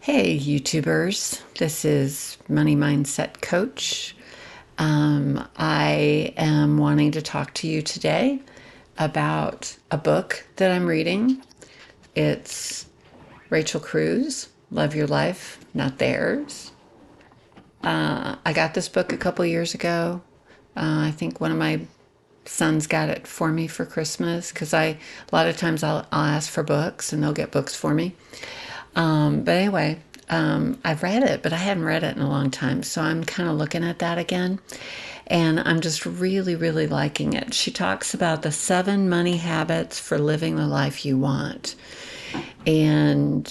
Hey, YouTubers. This is Money Mindset Coach. I am wanting to talk to you today about a book that I'm reading. It's Rachel Cruz, Love Your Life, Not Theirs. I got this book a couple years ago. I think one of my sons got it for me for Christmas because a lot of times I'll ask for books and they'll get books for me. But anyway, I've read it, but I hadn't read it in a long time. So I'm kind of looking at that again. And I'm just really, really liking it. She talks about the 7 money habits for living the life you want. And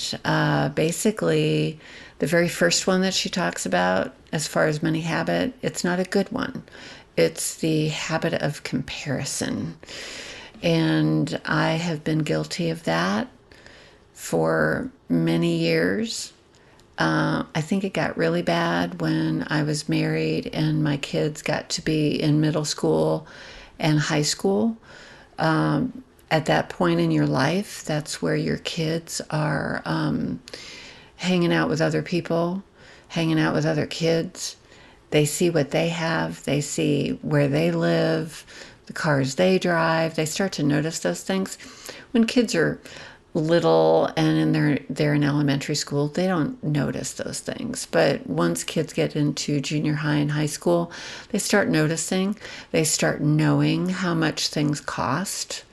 basically, the very first one that she talks about, as far as money habit, it's not a good one. It's the habit of comparison. And I have been guilty of that for many years. I think it got really bad when I was married and my kids got to be in middle school and high school. At that point in your life, that's where your kids are hanging out with other people, hanging out with other kids. They see what they have, they see where they live, the cars they drive. They start to notice those things. When kids are little and they're in elementary school, they don't notice those things. But once kids get into junior high and high school, they start noticing, they start knowing how much things cost.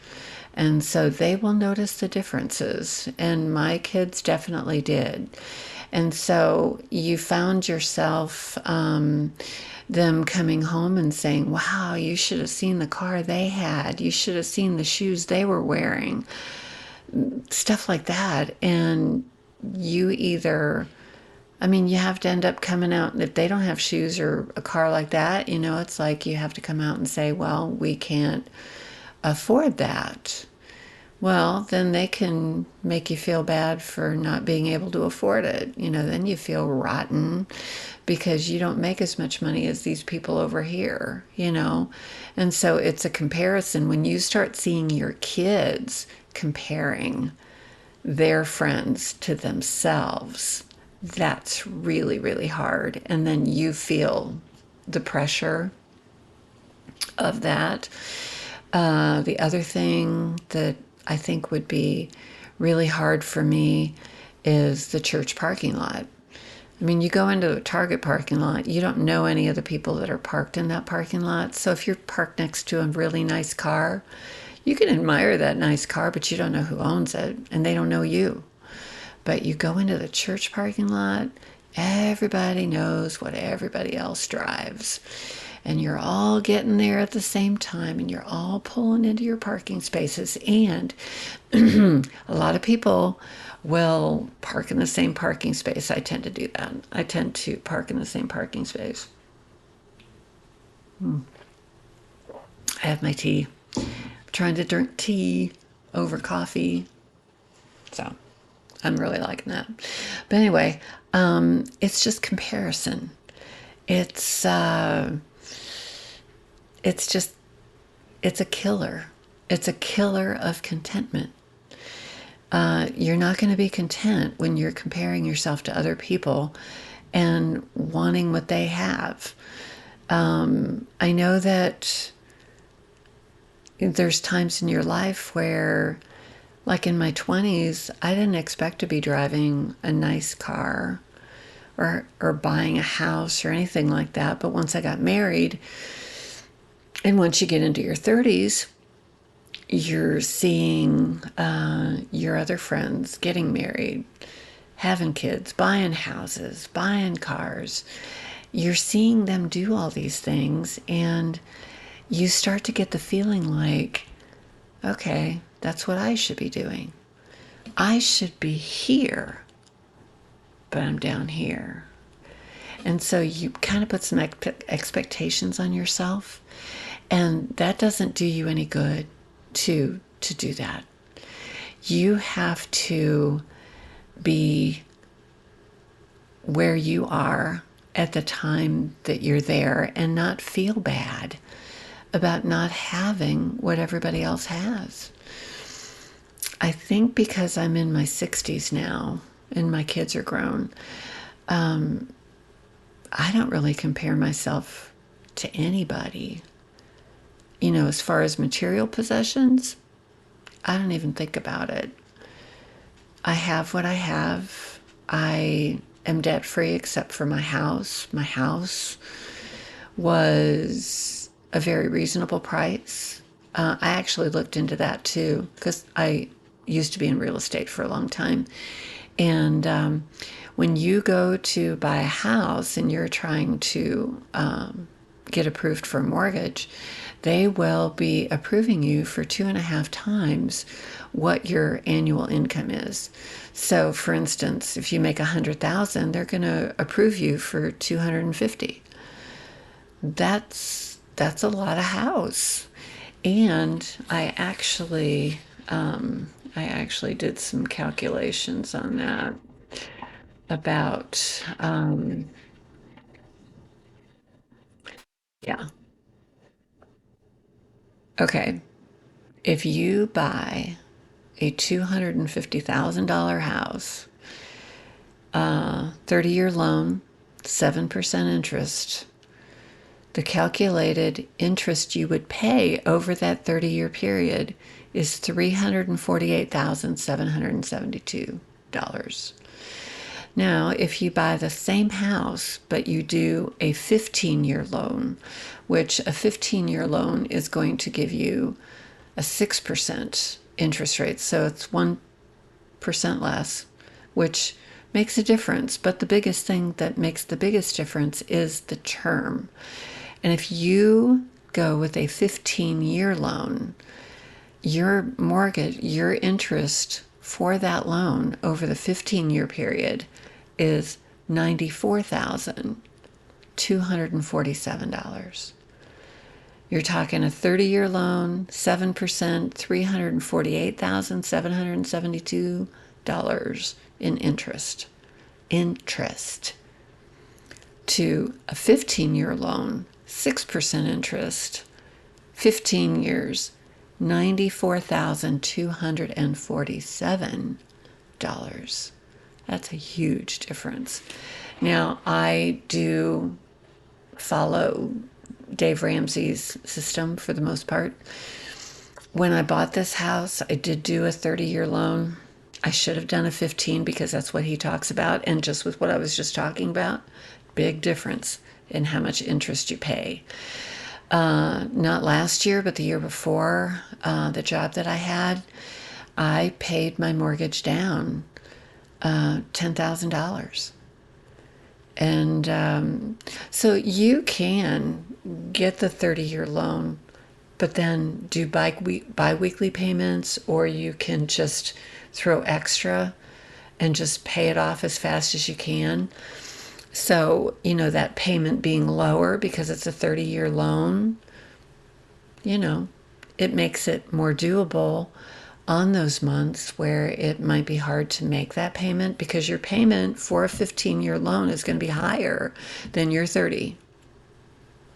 And so they will notice the differences. And my kids definitely did. And so you found yourself them coming home and saying, wow, you should have seen the car they had. You should have seen the shoes they were wearing. Stuff like that. And you either, you have to end up coming out, if they don't have shoes or a car like that, it's like you have to come out and say, well, we can't afford that. Well, then they can make you feel bad for not being able to afford it. Then you feel rotten because you don't make as much money as these people over here. And so it's a comparison. When you start seeing your kids comparing their friends to themselves, that's really, really hard. And then you feel the pressure of that. The other thing that I think would be really hard for me is the church parking lot. You go into a Target parking lot, you don't know any of the people that are parked in that parking lot. So if you're parked next to a really nice car, you can admire that nice car, but you don't know who owns it, and they don't know you. But you go into the church parking lot, everybody knows what everybody else drives. And you're all getting there at the same time, and you're all pulling into your parking spaces. And a lot of people will park in the same parking space. I tend to do that. I tend to park in the same parking space. I have my tea. I'm trying to drink tea over coffee. So I'm really liking that. But anyway, it's just comparison. It's just, it's a killer. It's a killer of contentment. You're not going to be content when you're comparing yourself to other people and wanting what they have. I know that there's times in your life where, like in my 20s, I didn't expect to be driving a nice car or buying a house or anything like that. But once I got married, and once you get into your 30s, you're seeing your other friends getting married, having kids, buying houses, buying cars. You're seeing them do all these things, and you start to get the feeling like, okay, that's what I should be doing. I should be here, but I'm down here. And so you kind of put some expectations on yourself, and that doesn't do you any good to do that. You have to be where you are at the time that you're there and not feel bad about not having what everybody else has. I think because I'm in my 60s now, and my kids are grown. I don't really compare myself to anybody. As far as material possessions, I don't even think about it. I have what I have. I am debt free except for my house. My house was a very reasonable price. I actually looked into that too because I used to be in real estate for a long time. And when you go to buy a house and you're trying to get approved for a mortgage, they will be approving you for 2.5 times what your annual income is. So, for instance, if you make 100,000, they're going to approve you for 250. That's a lot of house. And I actually did some calculations on that about yeah. Okay. If you buy a $250,000 house, 30-year loan, 7% interest, the calculated interest you would pay over that 30-year period is $348,772. Now, if you buy the same house, but you do a 15-year loan, which a 15-year loan is going to give you a 6% interest rate, so it's 1% less, which makes a difference. But the biggest thing that makes the biggest difference is the term. And if you go with a 15-year loan, your mortgage, your interest for that loan over the 15-year period is $94,247. You're talking a 30-year loan, 7%, $348,772 in interest. Interest. To a 15-year loan, 6% interest, 15 years, $94,247. That's a huge difference. Now, I do follow Dave Ramsey's system for the most part. When I bought this house, I did do a 30-year loan. I should have done a 15 because that's what he talks about. And just with what I was just talking about, big difference in how much interest you pay. Not last year, but the year before, the job that I had, I paid my mortgage down $10,000. And so you can get the 30-year loan, but then do bi-weekly payments, or you can just throw extra and just pay it off as fast as you can. So, that payment being lower because it's a 30-year loan, it makes it more doable on those months where it might be hard to make that payment, because your payment for a 15-year loan is going to be higher than your 30,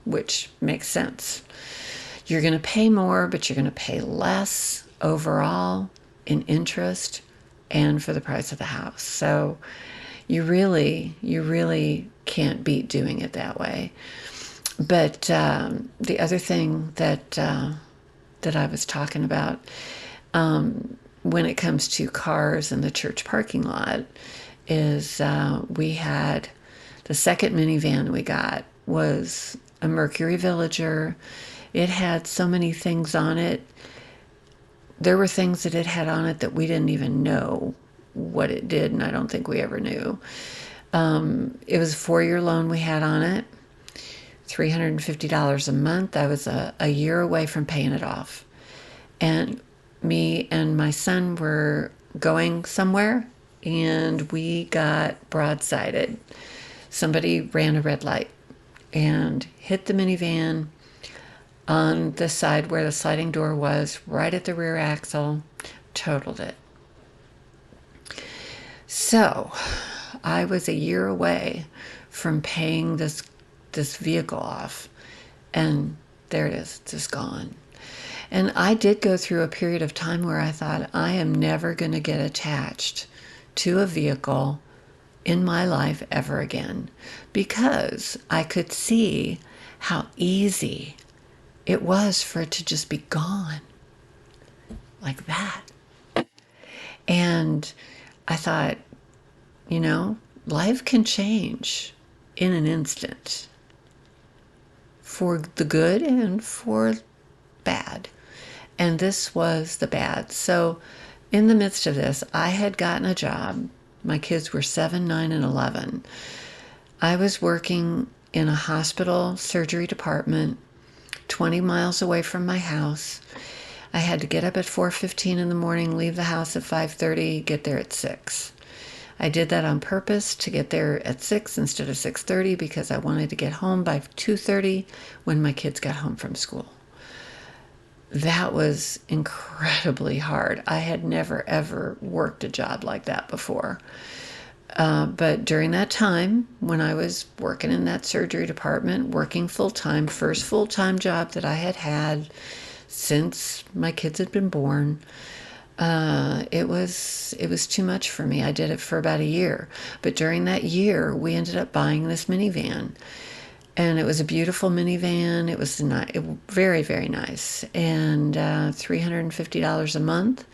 which makes sense. You're going to pay more, but you're going to pay less overall in interest and for the price of the house. So you really can't beat doing it that way. But the other thing that I was talking about, when it comes to cars in the church parking lot, is we had the second minivan we got was a Mercury Villager. It had so many things on it. There were things that it had on it that we didn't even know what it did, and I don't think we ever knew. It was a 4-year loan we had on it, $350 a month. I was a year away from paying it off. And me and my son were going somewhere, and we got broadsided. Somebody ran a red light and hit the minivan on the side where the sliding door was, right at the rear axle, totaled it. So I was a year away from paying this vehicle off, and there it is, it's just gone. And I did go through a period of time where I thought, I am never going to get attached to a vehicle in my life ever again, because I could see how easy it was for it to just be gone like that. And I thought, you know, life can change in an instant for the good and for bad. And this was the bad. So, in the midst of this, I had gotten a job. My kids were 7, 9, and 11. I was working in a hospital surgery department 20 miles away from my house. I had to get up at 4:15 in the morning, leave the house at 5:30, get there at 6. I did that on purpose to get there at 6 instead of 6:30 because I wanted to get home by 2:30 when my kids got home from school. That was incredibly hard. I had never, ever worked a job like that before. But during that time, when I was working in that surgery department, working full-time, first full-time job that I had had since my kids had been born, it was too much for me. I did it for about a year. But during that year, we ended up buying this minivan. And it was a beautiful minivan. It was very, very nice. And $350 a month,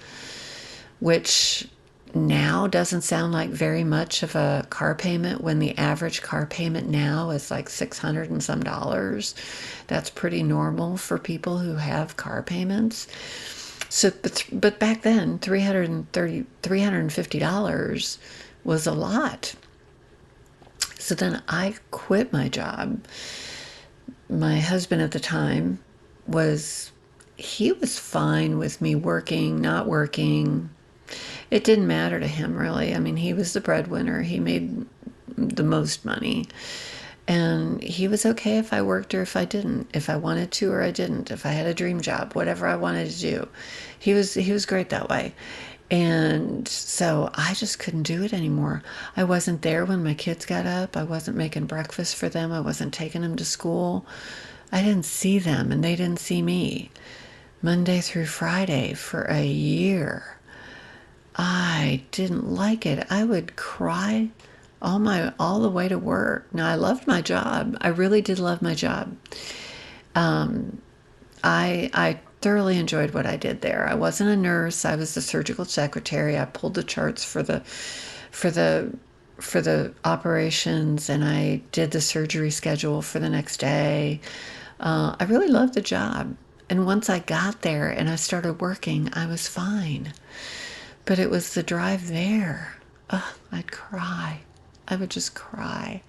which now doesn't sound like very much of a car payment when the average car payment now is like $600 and some dollars. That's pretty normal for people who have car payments. So, but back then, $350 was a lot. So then I quit my job. My husband at the time he was fine with me working, not working. It didn't matter to him, really. I mean, he was the breadwinner. He made the most money. And he was okay if I worked or if I didn't, if I wanted to or I didn't, if I had a dream job, whatever I wanted to do. He was great that way. And so I just couldn't do it anymore. I wasn't there when my kids got up. I wasn't making breakfast for them. I wasn't taking them to school. I didn't see them and they didn't see me. Monday through Friday for a year. I didn't like it. I would cry all the way to work. Now I loved my job. I really did love my job. I thoroughly enjoyed what I did there. I wasn't a nurse. I was the surgical secretary. I pulled the charts for the operations, and I did the surgery schedule for the next day. I really loved the job. And once I got there and I started working, I was fine. But it was the drive there. I'd cry. I would just cry.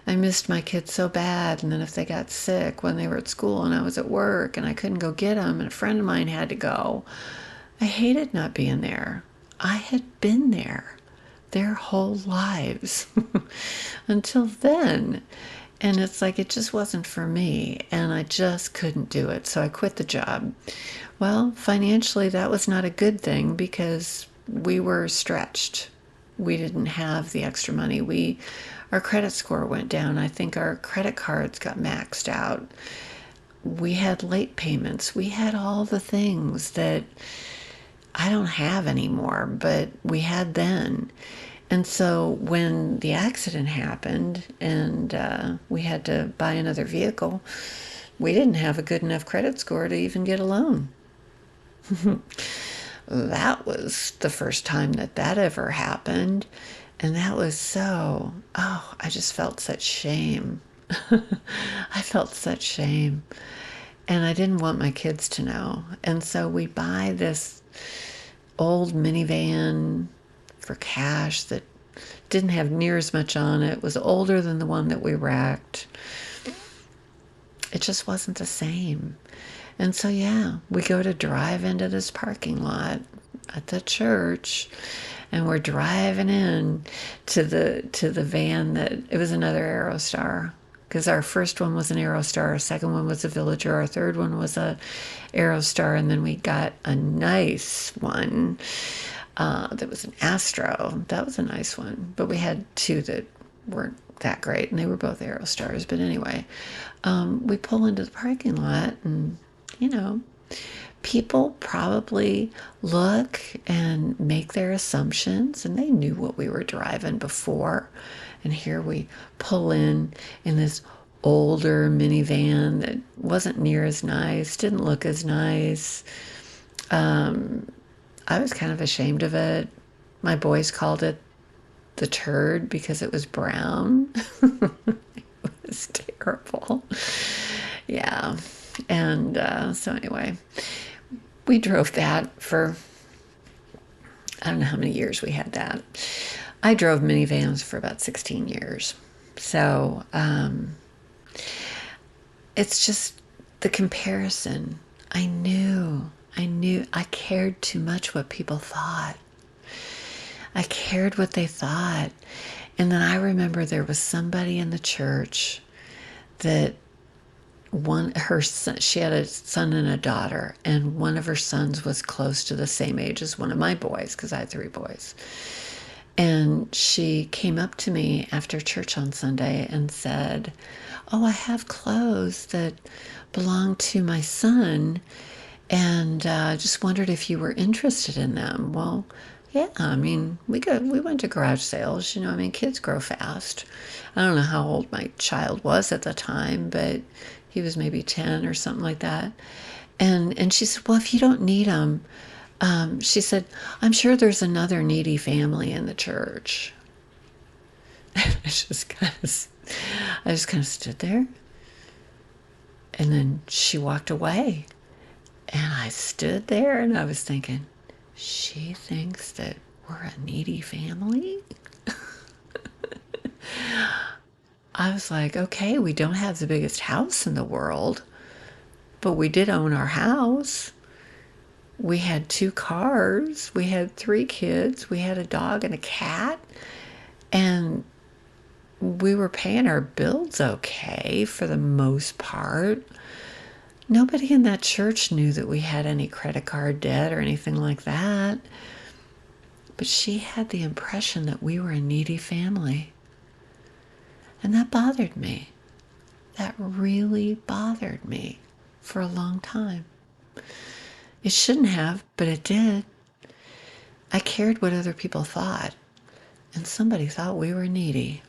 I missed my kids so bad. And then if they got sick when they were at school and I was at work and I couldn't go get them and a friend of mine had to go, I hated not being there. I had been there their whole lives until then. And it's like it just wasn't for me and I just couldn't do it. So I quit the job. Well, financially, that was not a good thing because we were stretched. We didn't have the extra money. Our credit score went down. I think our credit cards got maxed out. We had late payments. We had all the things that I don't have anymore, but we had then. And so when the accident happened and we had to buy another vehicle, we didn't have a good enough credit score to even get a loan. That was the first time that ever happened. And that was I just felt such shame. I felt such shame. And I didn't want my kids to know. And so we buy this old minivan for cash that didn't have near as much on it. It was older than the one that we wrecked. It just wasn't the same. And so, we go to drive into this parking lot at the church, and we're driving in to the van that it was another Aerostar, because our first one was an Aerostar, our second one was a Villager, our third one was a Aerostar, and then we got a nice one that was an Astro. That was a nice one, but we had two that weren't that great, and they were both Aerostars. But anyway, we pull into the parking lot, and People probably look and make their assumptions, and they knew what we were driving before. And here we pull in this older minivan that wasn't near as nice, didn't look as nice. I was kind of ashamed of it. My boys called it the turd because it was brown. It was terrible. Yeah. And so, anyway, we drove that for, I don't know how many years we had that. I drove minivans for about 16 years. So it's just the comparison. I cared too much what people thought. I cared what they thought. And then I remember there was somebody in the church that her son, she had a son and a daughter, and one of her sons was close to the same age as one of my boys, because I had 3 boys. And she came up to me after church on Sunday and said, "Oh, I have clothes that belong to my son, and just wondered if you were interested in them." Well, yeah, I mean, we went to garage sales. I mean, kids grow fast. I don't know how old my child was at the time, but he was maybe 10 or something like that. And she said, "Well, if you don't need them," she said, "I'm sure there's another needy family in the church." And I just kind of stood there. And then she walked away. And I stood there and I was thinking, she thinks that we're a needy family? I was like, okay, we don't have the biggest house in the world, but we did own our house. We had 2 cars. We had 3 kids. We had a dog and a cat. And we were paying our bills okay for the most part. Nobody in that church knew that we had any credit card debt or anything like that. But she had the impression that we were a needy family. And that bothered me. That really bothered me for a long time. It shouldn't have, but it did. I cared what other people thought. And somebody thought we were needy.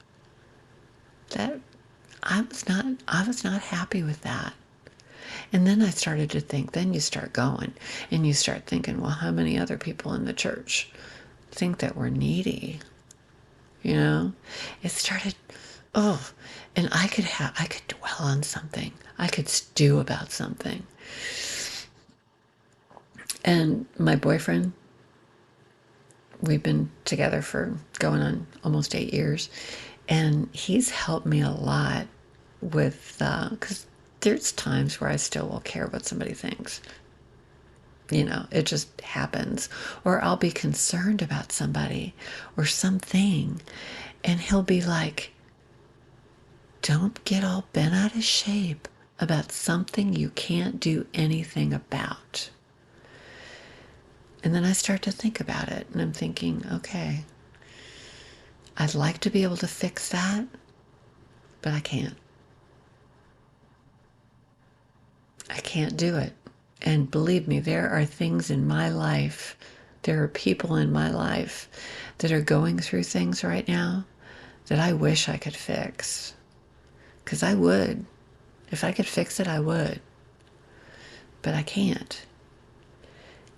That I was not happy with that. And then I started to think, then you start going and you start thinking, well, how many other people in the church think that we're needy? It started, and I could dwell on something. I could stew about something. And my boyfriend, we've been together for going on almost 8 years, and he's helped me a lot with, because there's times where I still will care what somebody thinks. It just happens. Or I'll be concerned about somebody or something, and he'll be like, don't get all bent out of shape about something you can't do anything about. And then I start to think about it, and I'm thinking, okay, I'd like to be able to fix that, but I can't. I can't do it. And believe me, there are things in my life, there are people in my life that are going through things right now that I wish I could fix. Because I would. If I could fix it, I would. But I can't.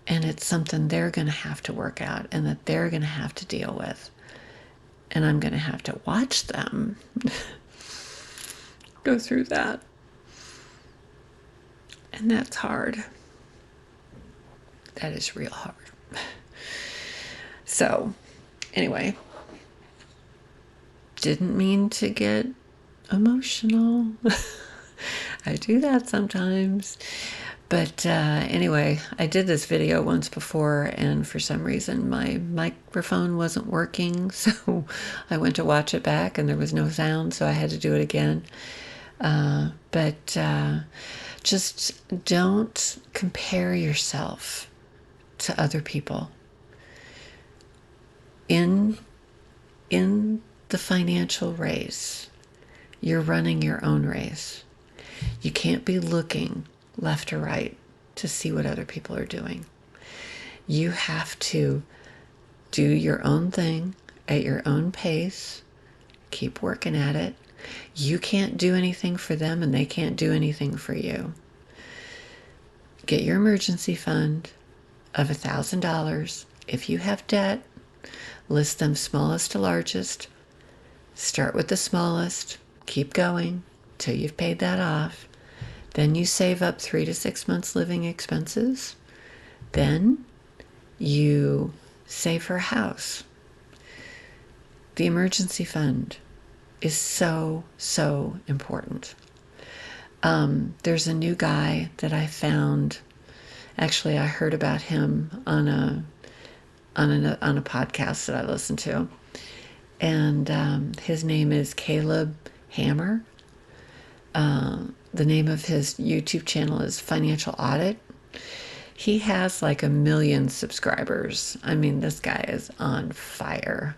And it's something they're going to have to work out and that they're going to have to deal with. And I'm going to have to watch them go through that. And that's hard. That is real hard. So, anyway, didn't mean to get emotional. I do that sometimes. But anyway, I did this video once before, and for some reason my microphone wasn't working, so I went to watch it back and there was no sound, so I had to do it again. But just don't compare yourself to other people. In the financial race, you're running your own race. You can't be looking left or right to see what other people are doing. You have to do your own thing at your own pace. Keep working at it. You can't do anything for them and they can't do anything for you. Get your emergency fund of $1,000. If you have debt, list them smallest to largest. Start with the smallest. Keep going till you've paid that off. Then you save up 3 to 6 months living expenses. Then you save for a house. The emergency fund is so, so important. There's a new guy that I found. Actually, I heard about him on a podcast that I listened to, and his name is Caleb Hammer. The name of his YouTube channel is Financial Audit. He has like 1 million subscribers. I mean, this guy is on fire.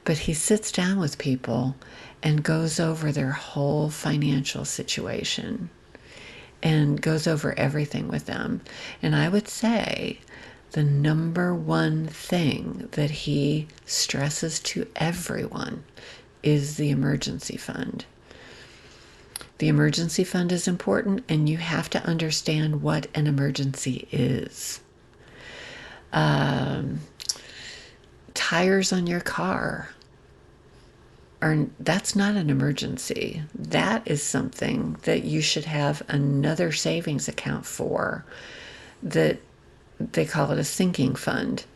But he sits down with people and goes over their whole financial situation and goes over everything with them. And I would say the number one thing that he stresses to everyone is the emergency fund. The emergency fund is important, and you have to understand what an emergency is. Tires on your car that's not an emergency. That is something that you should have another savings account for. That they call it a sinking fund.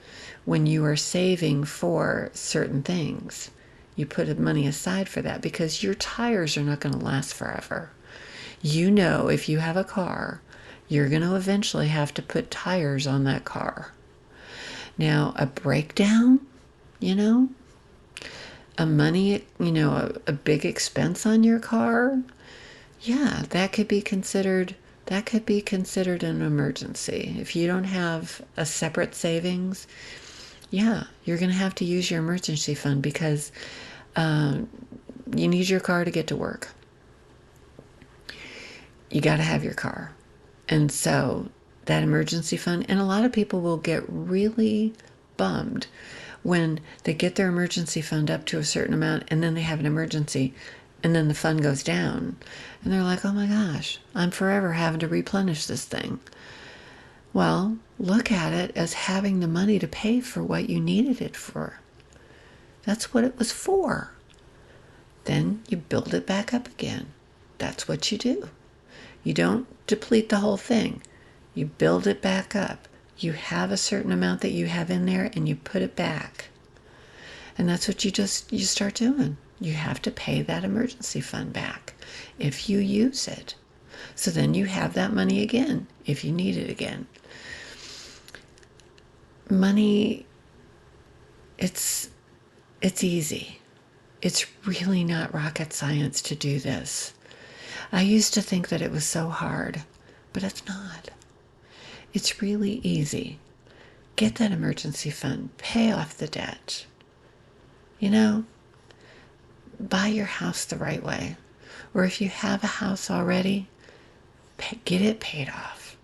When you are saving for certain things, you put money aside for that, because your tires are not going to last forever. You know, if you have a car, you're going to eventually have to put tires on that car. Now, a breakdown, a big expense on your car, yeah, that could be considered an emergency. If you don't have a separate savings, yeah, you're going to have to use your emergency fund, because you need your car to get to work. You got to have your car. And so that emergency fund, and a lot of people will get really bummed when they get their emergency fund up to a certain amount and then they have an emergency and then the fund goes down. And they're like, oh my gosh, I'm forever having to replenish this thing. Well, look at it as having the money to pay for what you needed it for. That's what it was for. Then you build it back up again. That's what you do. You don't deplete the whole thing. You build it back up. You have a certain amount that you have in there and you put it back. And that's what you start doing. You have to pay that emergency fund back if you use it. So then you have that money again if you need it again. Money, it's easy. It's really not rocket science to do this. I used to think that it was so hard, but it's not. It's really easy. Get that emergency fund. Pay off the debt. Buy your house the right way. Or if you have a house already, get it paid off.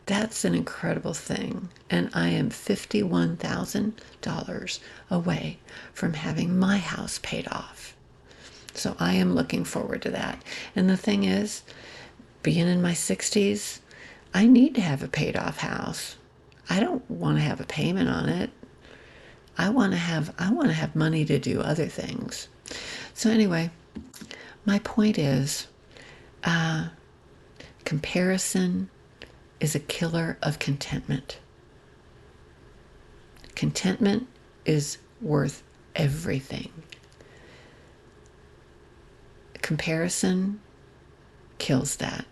That's an incredible thing. And I am $51,000 away from having my house paid off. So I am looking forward to that. And the thing is, being in my 60s, I need to have a paid off house. I don't want to have a payment on it. I want to have money to do other things. So anyway, my point is, comparison is a killer of contentment. Contentment is worth everything. Comparison kills that.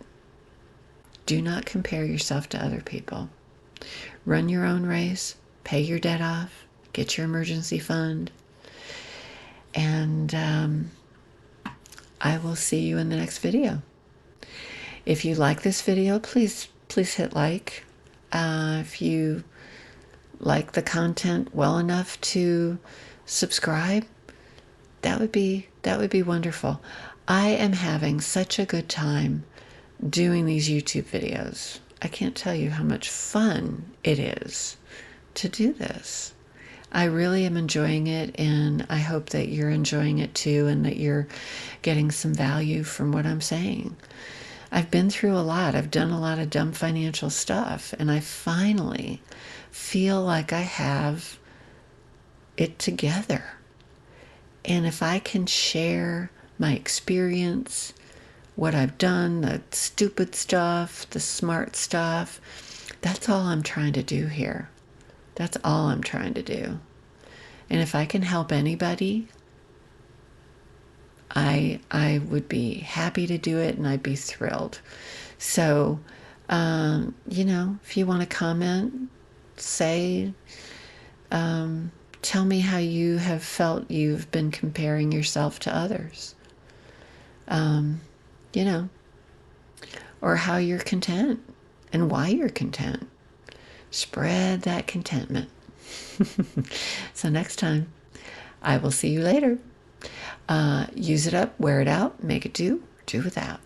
Do not compare yourself to other people. Run your own race, pay your debt off, get your emergency fund, and I will see you in the next video. If you like this video, please hit like. If you like the content well enough to subscribe, that would be wonderful. I am having such a good time doing these YouTube videos. I can't tell you how much fun it is to do this. I really am enjoying it, and I hope that you're enjoying it too, and that you're getting some value from what I'm saying. I've been through a lot. I've done a lot of dumb financial stuff, and I finally feel like I have it together. And if I can share my experience, what I've done, the stupid stuff, the smart stuff, that's all I'm trying to do here. That's all I'm trying to do. And if I can help anybody, I would be happy to do it, and I'd be thrilled. So, if you want to comment, say, tell me how you have felt you've been comparing yourself to others, um, you know, or how you're content and why you're content. Spread that contentment. So next time, I will see you later. Use it up, wear it out, make it do without.